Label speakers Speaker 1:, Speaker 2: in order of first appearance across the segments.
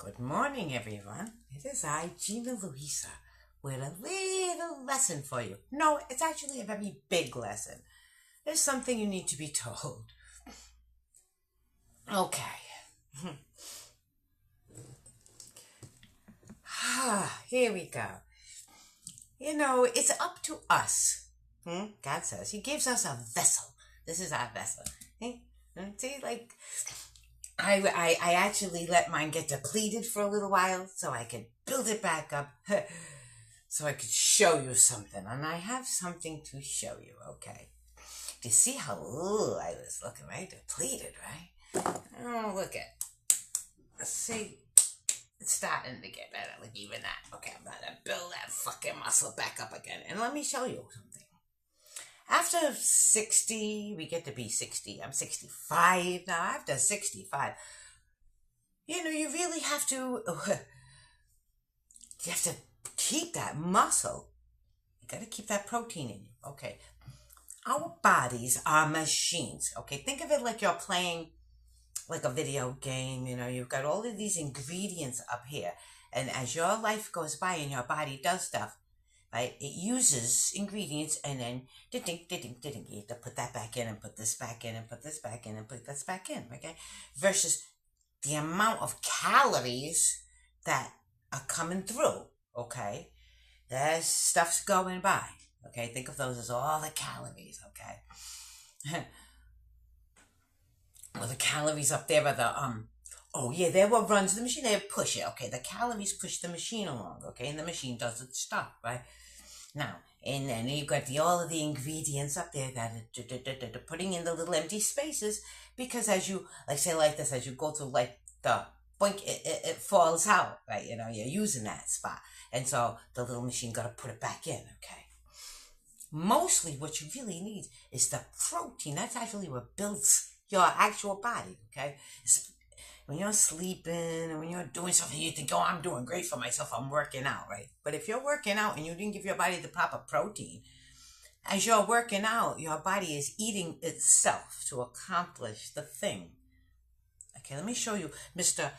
Speaker 1: Good morning, everyone. It is I, Gina Luisa, with a little lesson for you. No, it's actually a very big lesson. There's something you need to be told. Okay. Here we go. It's up to us. God says He gives us a vessel. This is our vessel. See, I actually let mine get depleted for a little while so I could build it back up so I could show you something. And I have something to show you, okay? Do you see how I was looking, right? Depleted, right? Oh, look at. See, it's starting to get better, like even that. Okay, I'm gonna build that fucking muscle back up again. And let me show you something. After 60, we get to be 60. I'm 65 now. After 65, you really have to, you have to keep that muscle. You got to keep that protein in you. Okay. Our bodies are machines. Okay. Think of it like you're playing like a video game. You've got all of these ingredients up here. And as your life goes by and your body does stuff, right? It uses ingredients and then you have to put that back in and put this back in and put this back in and put this back in, okay? Versus the amount of calories that are coming through, okay? There's stuff's going by, okay? Think of those as all the calories, okay? Well, the calories up there are they're what runs the machine. They push it, okay? The calories push the machine along, okay? And the machine does its stuff, right? Now, and then you've got all of the ingredients up there that are putting in the little empty spaces because as you, as you go through the boink, it falls out, right? You're using that spot. And so the little machine got to put it back in, okay? Mostly what you really need is the protein. That's actually what builds your actual body, okay? When you're sleeping and when you're doing something, you think, oh, I'm doing great for myself. I'm working out, right? But if you're working out and you didn't give your body the proper protein, as you're working out, your body is eating itself to accomplish the thing. Okay, let me show you, Mr.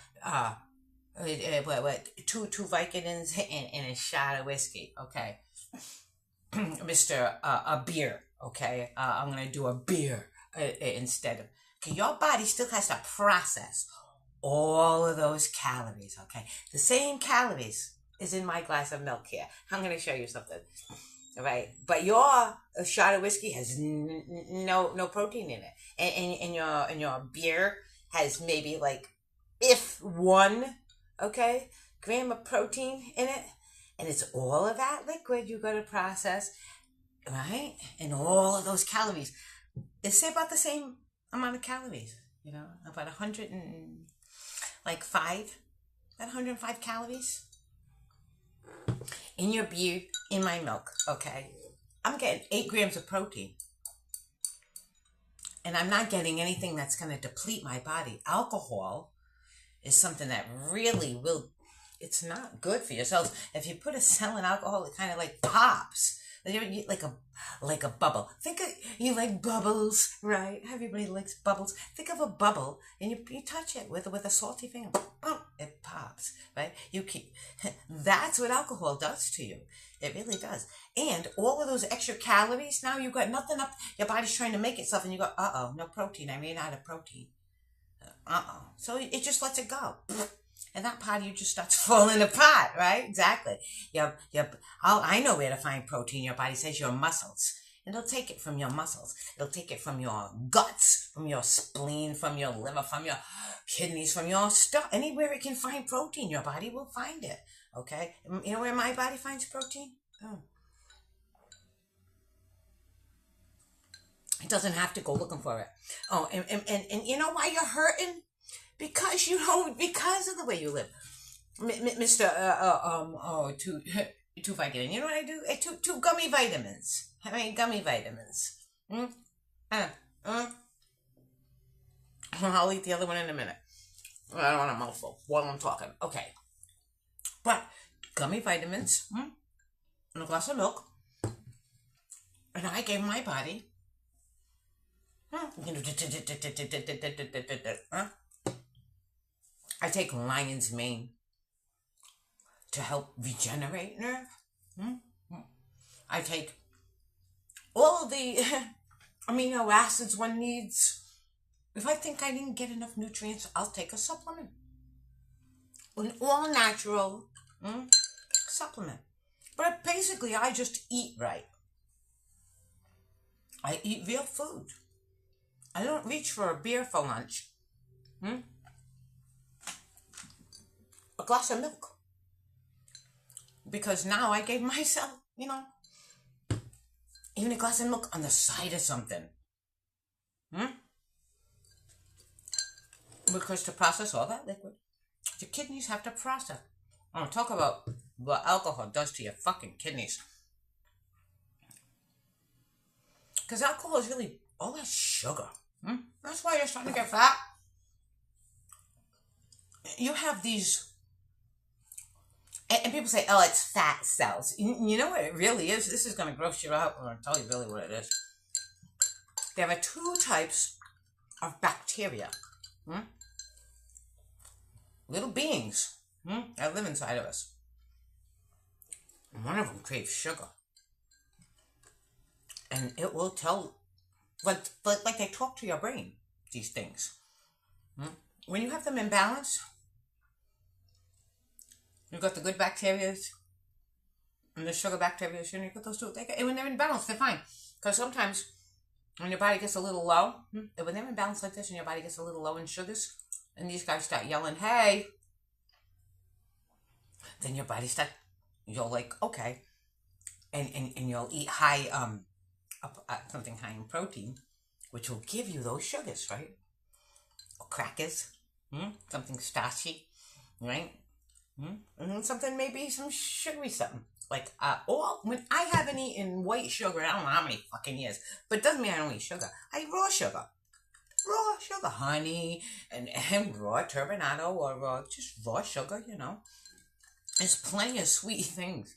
Speaker 1: Two Vicodins and a shot of whiskey, okay? Mr. A beer, okay? I'm going to do a beer instead of... Okay, your body still has to process all of those calories, okay? The same calories is in my glass of milk here. I'm going to show you something, all right? But your shot of whiskey has no protein in it. And your beer has maybe if one, okay, gram of protein in it. And it's all of that liquid you got to process, right? And all of those calories. It's about the same amount of calories, about 105 calories in your beer, in my milk, okay? I'm getting 8 grams of protein. And I'm not getting anything that's going to deplete my body. Alcohol is something that really will, it's not good for your cells. If you put a cell in alcohol, it kind of pops. Like a bubble. Think of, you like bubbles, right? Everybody likes bubbles. Think of a bubble and you touch it with a salty finger. Boom, it pops, right? That's what alcohol does to you. It really does. And all of those extra calories, now you've got nothing up. Your body's trying to make itself and you go, no protein. I ran out of protein. So it just lets it go. And that part of you just starts falling apart, right? Exactly. I know where to find protein. Your body says your muscles. And it'll take it from your muscles. It'll take it from your guts, from your spleen, from your liver, from your kidneys, from your stuff. Anywhere it can find protein, your body will find it. Okay? You know where my body finds protein? Oh. It doesn't have to go looking for it. Oh, and you know why you're hurting? Because of the way you live, Mr. Two Vicodin. You know what I do? Two gummy vitamins. Gummy vitamins. I'll eat the other one in a minute. I don't want a mouthful while I'm talking. Okay, but gummy vitamins and a glass of milk, and I gave my body. I take lion's mane to help regenerate nerve. I take all of the amino acids one needs. If I think I didn't get enough nutrients, I'll take a supplement. An all natural supplement. But basically, I just eat right. I eat real food. I don't reach for a beer for lunch. A glass of milk. Because now I gave myself, even a glass of milk on the side of something. Because to process all that liquid, your kidneys have to process. I want to talk about what alcohol does to your fucking kidneys. Because alcohol is really all that sugar. That's why you're starting to get fat. You have these, and people say, oh, it's fat cells. You know what it really is? This is going to gross you out. I'm going to tell you really what it is. There are two types of bacteria. Little beings that live inside of us. And one of them craves sugar. And it will tell, like they talk to your brain, these things. When you have them in balance, you've got the good bacteria and the sugar bacteria, and you've got those two. And when they're in balance, they're fine. Because sometimes when your body gets a little low, and when they're in balance like this and your body gets a little low in sugars, and these guys start yelling, hey, then your body you'll like, okay. And you'll eat high, something high in protein, which will give you those sugars, right? Or crackers, something starchy, right? And then something, maybe some sugary something. Like, or when I haven't eaten white sugar, I don't know how many fucking years, but it doesn't mean I don't eat sugar. I eat raw sugar. Raw sugar, honey, and raw turbinado, or just raw sugar, There's plenty of sweet things,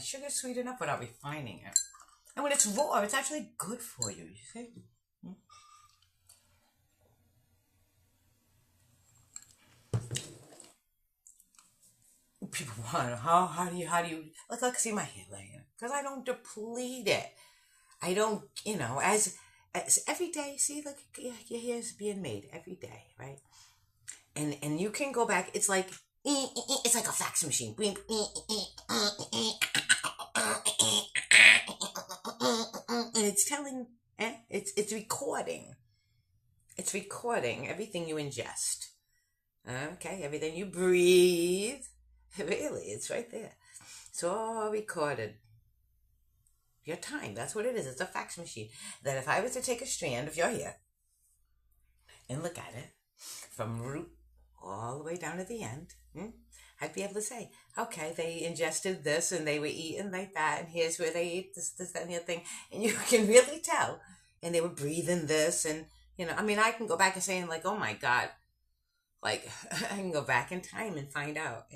Speaker 1: Sugar's sweet enough without refining it. And when it's raw, it's actually good for you, you see? People want, how do you, look, see my hair laying. Because I don't deplete it. I don't, as every day, see, look, your hair's being made every day, right? And you can go back, it's like a fax machine. And it's telling, it's recording. It's recording everything you ingest. Okay, everything you breathe. Really, it's right there. It's all recorded. Your time, that's what it is. It's a fax machine. That if I was to take a strand of your hair and look at it from root all the way down to the end, I'd be able to say, okay, they ingested this and they were eating like that, and here's where they ate this, that, and the other thing. And you can really tell. And they were breathing this, and, I can go back and saying, like, oh my God. Like, I can go back in time and find out,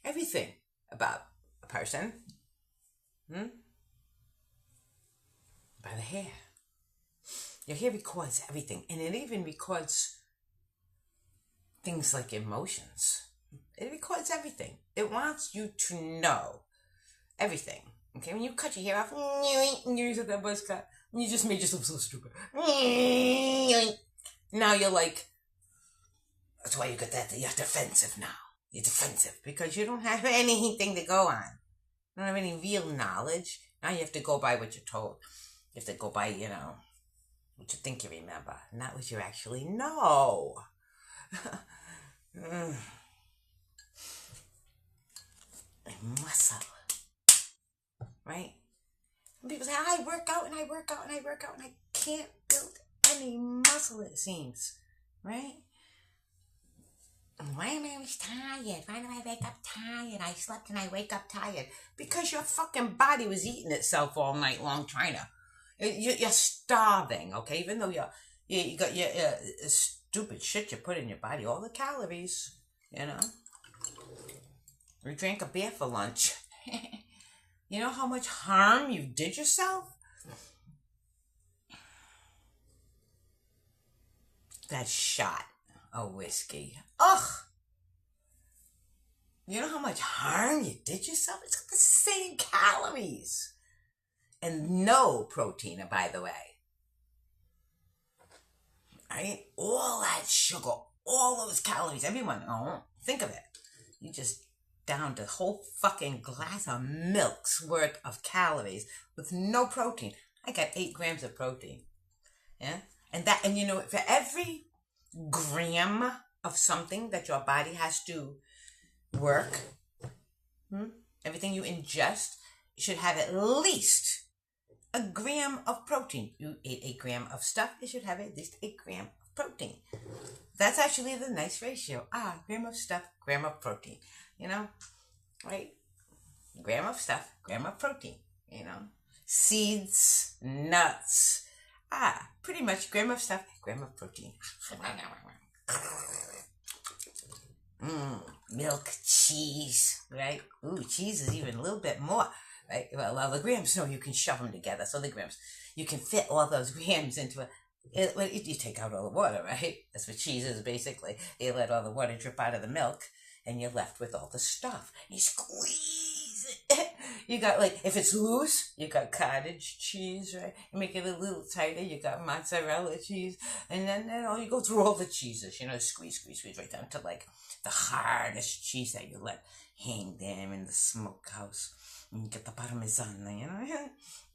Speaker 1: everything about a person. By the hair. Your hair records everything. And it even records things like emotions. It records everything. It wants you to know everything. Okay, when you cut your hair off, and you use that buzz cut, and you just made yourself so stupid. Now you're like, that's why you got that. You're defensive now. You're defensive because you don't have anything to go on. You don't have any real knowledge. Now you have to go by what you're told. You have to go by, what you think you remember, not what you actually know. Muscle. Right? And people say, I work out and I work out and I work out and I can't build any muscle, it seems. Right? Why am I always tired? Why do I wake up tired? I slept and I wake up tired. Because your fucking body was eating itself all night long trying to. You're starving, okay? Even though you got your stupid shit you put in your body, all the calories, You drank a beer for lunch. You know how much harm you did yourself? That shot. of whiskey. Ugh! You know how much harm you did yourself? It's got the same calories. And no protein, by the way. Right? All that sugar, all those calories, everyone, think of it. You just downed a whole fucking glass of milk's worth of calories with no protein. I got 8 grams of protein. Yeah? And you know, for every gram of something that your body has to work, everything you ingest, you should have at least a gram of protein. You ate 8 gram of stuff, you should have at least 8 gram of protein. That's actually the nice ratio. Gram of stuff, gram of protein. You know, right? Gram of stuff, gram of protein. You know, seeds, nuts. Pretty much gram of stuff, gram of protein. Milk, cheese, right? Ooh, cheese is even a little bit more, right? Well, the grams, no, you can shove them together. So the grams, you can fit all those grams into you take out all the water, right? That's what cheese is, basically. You let all the water drip out of the milk, and you're left with all the stuff. You squeeze it. You got, like, if it's loose, you got cottage cheese, right? You make it a little tighter, you got mozzarella cheese, and then you go through all the cheeses, squeeze right down to, like, the hardest cheese that you let hang there in the smokehouse. And you get the parmesan,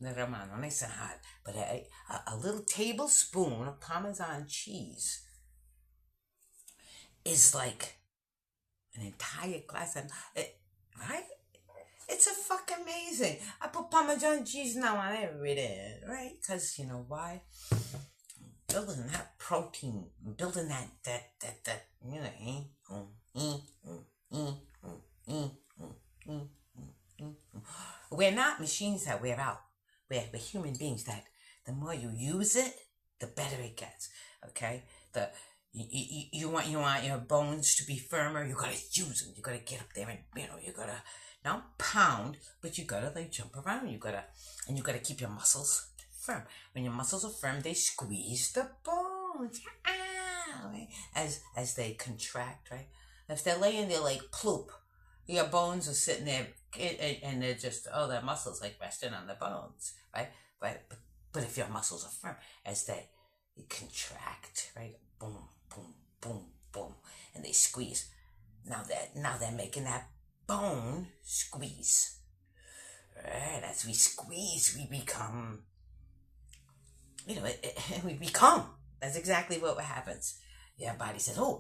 Speaker 1: the Romano, nice and hot. But a little tablespoon of Parmesan cheese is like an entire glass of it, right? It's a fucking amazing. I put Parmesan cheese now on everything, right? Because you know why? Building that protein, building that We're not machines that wear out. We're human beings that the more you use it, the better it gets. Okay? You want your bones to be firmer, you gotta use them. You gotta get up there and you gotta not pound, but you gotta like jump around. You gotta keep your muscles firm. When your muscles are firm, they squeeze the bones. Right? As they contract, right? If they're laying there like ploop, your bones are sitting there and they're just their muscles like resting on the bones, right? But if your muscles are firm, as they contract, right? Boom, boom, boom, boom, and they squeeze. Now they're making that bone squeeze. Right? As we squeeze, we become. We become. That's exactly what happens. Your body says, "Oh,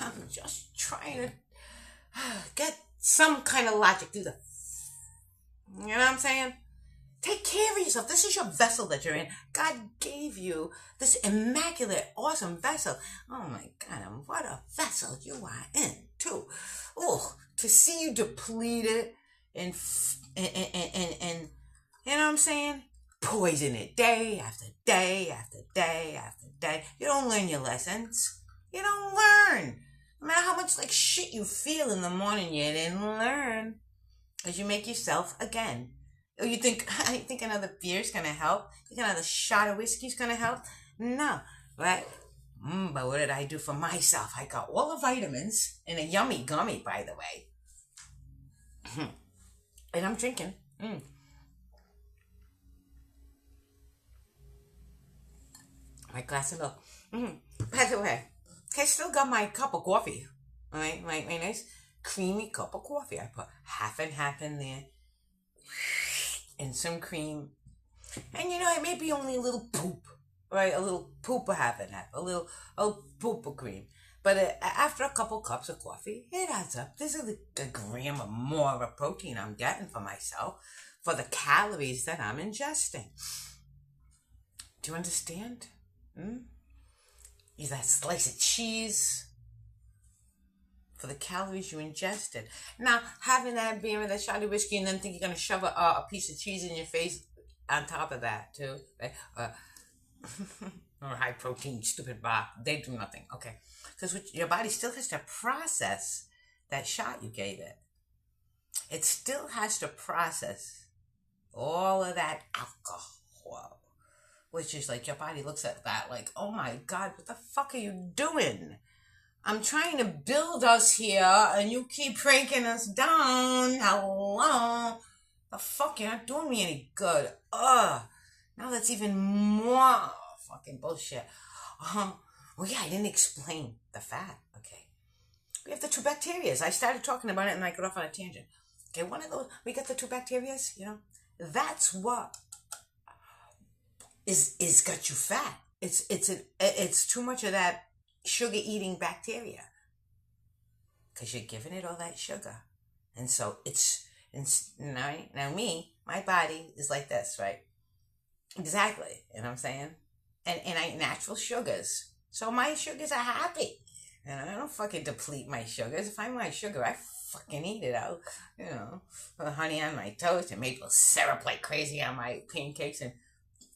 Speaker 1: I'm just trying to get some kind of logic through the. You know what I'm saying? Take care of yourself. This is your vessel that you're in. God gave you this immaculate, awesome vessel. Oh my God, what a vessel you are in, too. Oh, to see you depleted and you know what I'm saying? Poison it day after day after day after day. You don't learn your lessons. You don't learn. No matter how much like shit you feel in the morning, you didn't learn. Because you make yourself again. Oh, you think another beer is going to help? You think another shot of whiskey is going to help? No. Right? But what did I do for myself? I got all the vitamins in a yummy gummy, by the way. And I'm drinking. My glass of milk. By the way, I still got my cup of coffee. Right? My nice creamy cup of coffee. I put half and half in there. And some cream. And it may be only a little poop. Right? A little poop of half and half. A little poop of cream. But after a couple cups of coffee, it adds up. This is a gram or more of protein I'm getting for myself for the calories that I'm ingesting. Do you understand? Use that slice of cheese for the calories you ingested. Now, having that beer and that shot of whiskey and then think you're going to shove a piece of cheese in your face on top of that, too. Right? Or high protein, stupid bar. They do nothing. Okay. Because your body still has to process that shot you gave it. It still has to process all of that alcohol, which is like your body looks at that like, oh my God, what the fuck are you doing? I'm trying to build us here and you keep cranking us down. Hello? The fuck, you're not doing me any good. Ugh. Now that's even more fucking bullshit. Oh yeah, I didn't explain the fat. Okay. We have the two bacterias. I started talking about it and I got off on a tangent. Okay, one of those, we got the two bacterias, That's what is got you fat. It's too much of that sugar eating bacteria. Because you're giving it all that sugar. And so it's now my body is like this, right? Exactly. You know what I'm saying? And I eat natural sugars. So my sugars are happy. And I don't fucking deplete my sugars. If I want sugar, I fucking eat it out. Put honey on my toast and maple syrup like crazy on my pancakes. And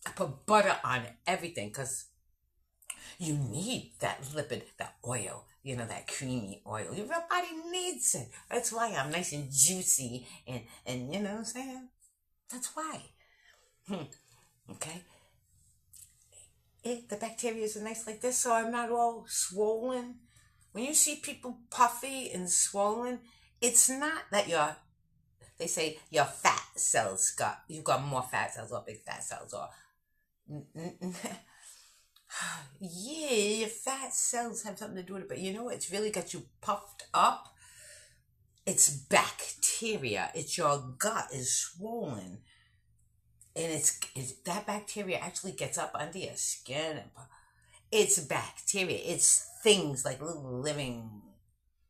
Speaker 1: I put butter on everything because you need that lipid, that oil, that creamy oil. Your body needs it. That's why I'm nice and juicy and you know what I'm saying? That's why. Okay? The bacteria is nice like this so I'm not all swollen. When you see people puffy and swollen, it's not that they say your fat cells you've got more fat cells or big fat cells or yeah, your fat cells have something to do with it, but it's really got you puffed up. It's bacteria. It's your gut is swollen. And it's that bacteria actually gets up under your skin. It's bacteria. It's things like little living,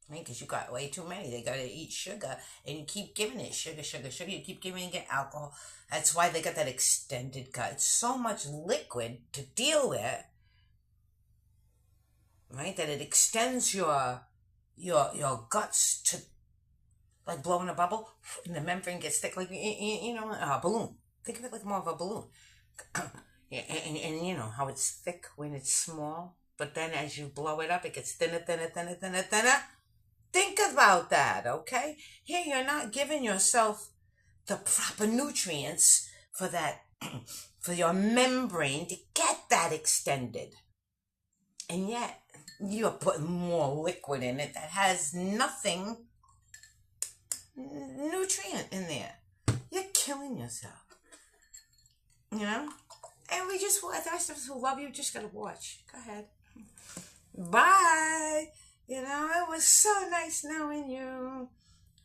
Speaker 1: right? Because you got way too many. They got to eat sugar, and you keep giving it sugar. You keep giving it alcohol. That's why they got that extended gut. It's so much liquid to deal with, right? That it extends your guts to like blowing a bubble, and the membrane gets thick, like a balloon. Think of it like more of a balloon. And how it's thick when it's small, but then as you blow it up, it gets thinner. Think about that, okay? Here, you're not giving yourself the proper nutrients for that, for your membrane to get that extended. And yet, you're putting more liquid in it that has nothing nutrient in there. You're killing yourself. And we just, the rest of us who love you, just gotta watch. Go ahead. Bye. It was so nice knowing you.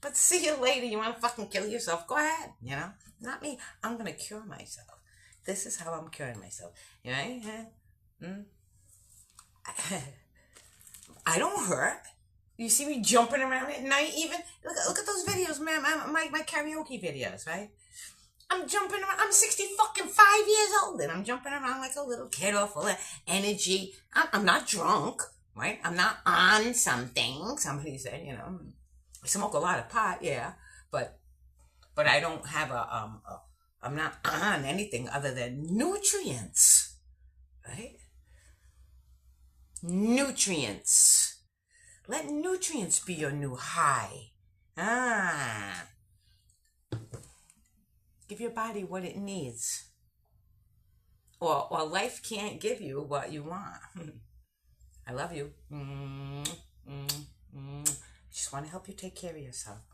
Speaker 1: But see you later. You want to fucking kill yourself? Go ahead. Not me. I'm gonna cure myself. This is how I'm curing myself. I don't hurt. You see me jumping around at night even? Look at those videos, man. My karaoke videos, right? I'm jumping around. I'm 65 years old and I'm jumping around like a little kid all full of energy. I'm not drunk, right? I'm not on something. Somebody said, I smoke a lot of pot, yeah. But I don't have I'm not on anything other than nutrients, right? Nutrients. Let nutrients be your new high. Give your body what it needs. Or life can't give you what you want. I love you. Just want to help you take care of yourself.